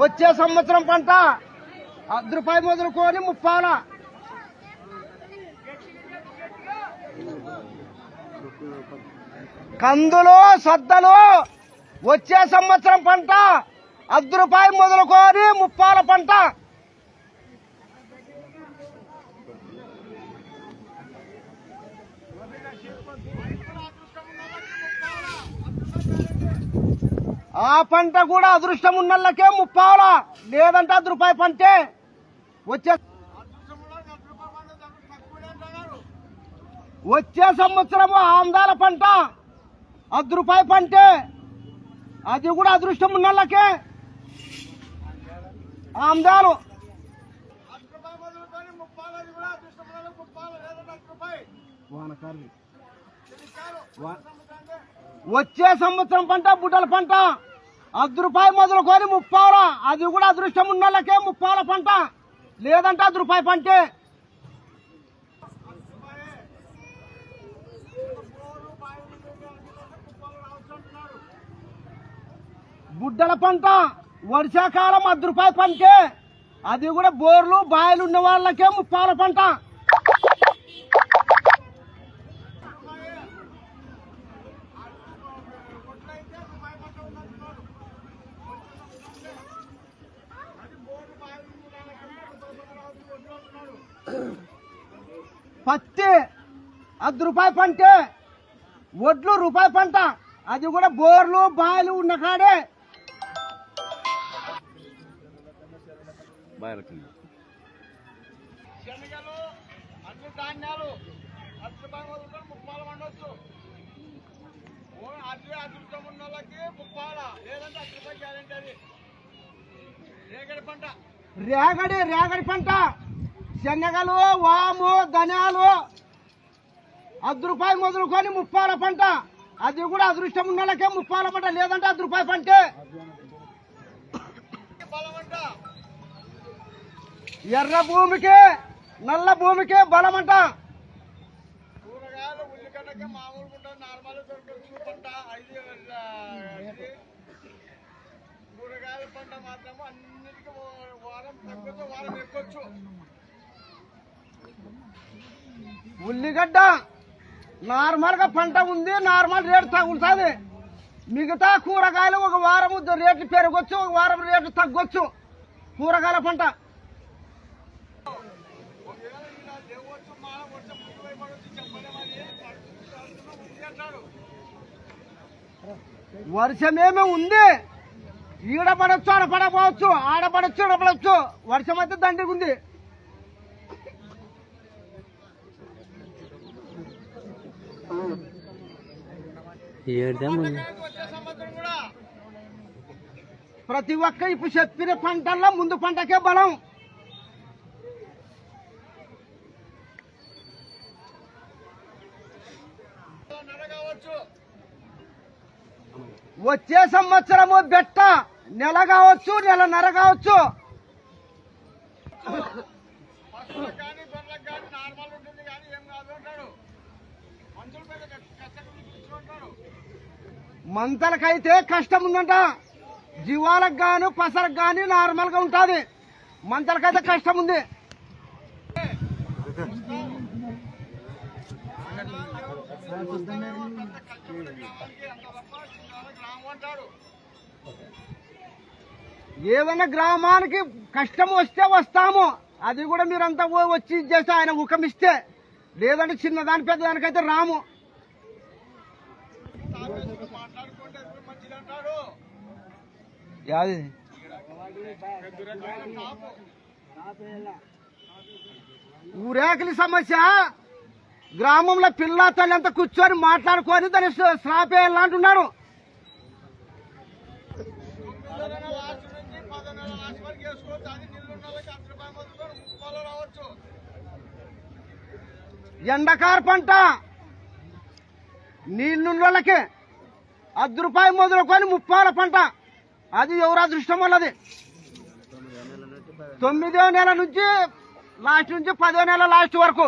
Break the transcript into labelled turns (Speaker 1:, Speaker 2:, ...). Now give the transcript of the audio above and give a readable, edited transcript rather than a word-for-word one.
Speaker 1: వచ్చే సంవత్సరం పంట రూపాయి మొదలుకొని 30. కందులు సద్దలు వచ్చే సంవత్సరం పంట రూపాయి మొదలుకొని 30 పంట. ఆ పంట కూడా అదృష్టం ఉన్నళ్ళకే 30, లేదంటే రూపాయి పంటే వచ్చే సంవత్సరము ఆమ్దాల పంట రూపాయి పంటే, అది కూడా అదృష్టం ఉన్నళ్ళకే ఆమ్దాలు. వచ్చే సంవత్సరం పంట బుడ్డల పంట రూపాయి మొదలుకొని 30, అది కూడా అదృష్టం ఉన్నళ్ళకే 30 పంట, లేదంటే రూపాయి పంటే. బుడ్డల పంట వర్షాకాలం రూపాయి పంటే, అది కూడా బోర్లు బాయిలు ఉన్న వాళ్ళకే 30 పంట. పత్తి రూపాయి పంటే, వడ్లు రూపాయి పంట, అది కూడా బోర్లు బాయిలు ఉన్న కాడే. శనగలు అన్ని ధాన్యాలు రూపాయి మొదలుకొని 30 పండొచ్చు. అదృష్టం ఉన్న వాళ్ళకి 30, లేదంటే రూపాయి గ్యారెంటీ. అది రేగడి పంట, రేగడి పంట శనగలు వాము ధనియాలు రూపాయి మొదలుకొని 30 పంట, అది కూడా అదృష్టం ఉన్న వాళ్ళకే 30 పంట, లేదంటే రూపాయి పంటే. ఎర్ర భూమికి నల్ల భూమికి బలమంట. కూరగాయలు ఉల్లిగడ్డకి మామూలుగా ఉంటుంది, నార్మల్ దొరకచ్చు పంట. కూరగాయల పంట మాత్రము అన్నిటికీ వారం తగ్గొచ్చు, వారం ఎక్కొచ్చు. ఉల్లిగడ్డ నార్మల్ గా పంట ఉంది, నార్మల్ రేటు తగులుతుంది. మిగతా కూరగాయలు ఒక వారం రేట్లు పెరగొచ్చు, ఒక వారం రేట్లు తగ్గొచ్చు. కూరగాయల పంట వర్షమేమీ ఉంది, ఈడ పడవచ్చు ఆడ పడకపోవచ్చు, ఆడ పడవచ్చు ఈడ పడవచ్చు. వర్షం అయితే దండిగా ఉంది. ప్రతి ఒక్క ఇప్పుడు చెప్పిన పంటల్లో ముందు పంటకే బలం. వచ్చే సంవత్సరము బెట్ట నెల కావచ్చు, నెలన్నర కావచ్చు. మంతలకైతే కష్టం ఉందంట, జీవాలకు గాను పసరకు గాని నార్మల్ గా ఉంటుంది. మంతలకైతే కష్టం ఉంది. ఏదైనా గ్రామానికి కష్టం వస్తే వస్తాము, అది కూడా మీరంతా వచ్చి చేస్తే ఆయన ముఖమిస్తే, లేదంటే చిన్నదాని పెద్దదానికైతే రాము. ఊరేకలి సమస్య గ్రామంలో పిల్ల తల్లి అంతా కూర్చొని మాట్లాడుకొని దాన్ని శ్రాపేయాలంటున్నారు. ఎండకార పంట నీళ్ళున్నోళ్ళకి రూపాయి మొదలుకొని 30 పంట, అది ఎవరు అదృష్టం వల్లది. 9వ నెల నుంచి లాస్ట్ నుంచి 10వ నెల లాస్ట్ వరకు